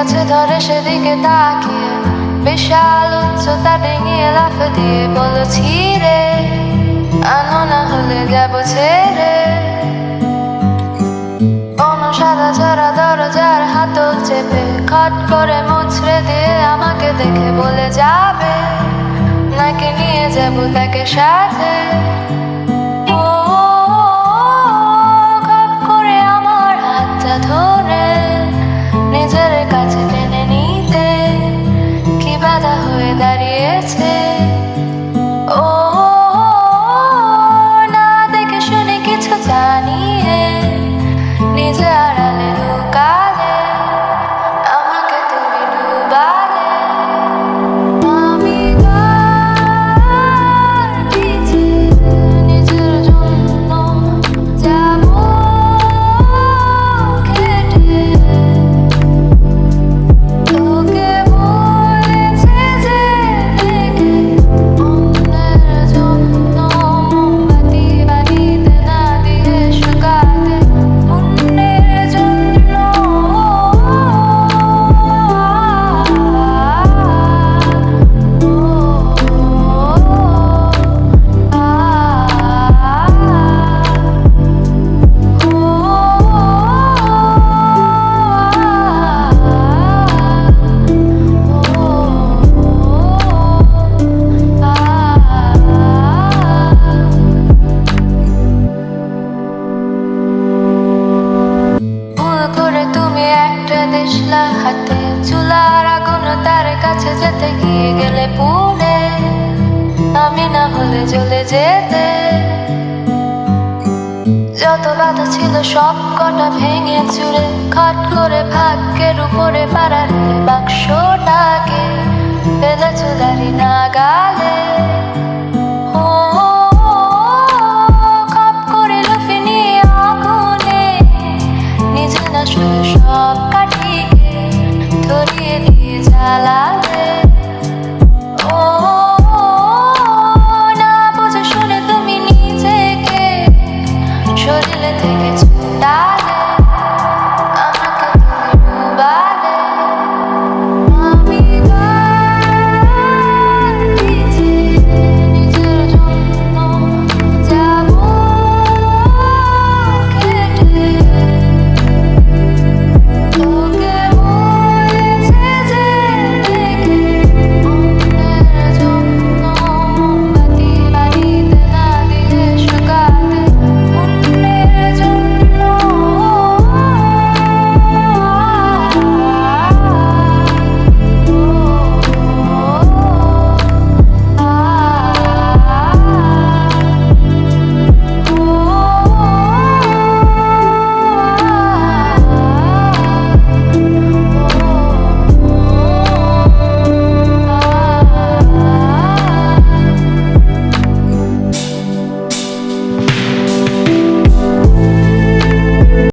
কাছে ধরে সেদিকে তাকিয়ে বিশাল উচ্চতা ডিঙিয়ে লাফ দিয়ে বলেছি রে, আনো না হলে যাবো ছেড়ে। সাদা ঝরা দরজার হাতল চেপে খট করে মুচড়ে দিয়ে আমাকে দেখে বলে যাবে নাকি নিয়ে যাবো তাকে সাথে। খপ করে আমার হাতটা ধরে নিজের কাছে টেনে নিতে কি বাধা হয়ে দাঁড়িয়েছে। ও না দেখে শুনে কিছু জানিয়ে নিজে আড়ালে লুকালে আমাকে তুমি ডুবালে। আমি নিজের জন্য যাবো কেটে, তোকে বলেছে যে অন্যের জন্য মোমবাতি বানিতে না দিয়ে শুকাতে, হাতে চুলার আগুন তার কাছে যেতে গিয়ে গেলে পুড়ে, আমি না হলে জ্বলে যেতে। যত বাধা ছিল সব কটা ভেঙে চুরে খট করে ভাগ্যের উপরে পাড়ার বাক্সটাকে ফেলে চুলারি না গালে। খপ করে লুফে নিয়ে আগুনে নিজে না শুধু সব কাটিয়ে ধরিয়ে দিয়ে জ্বালা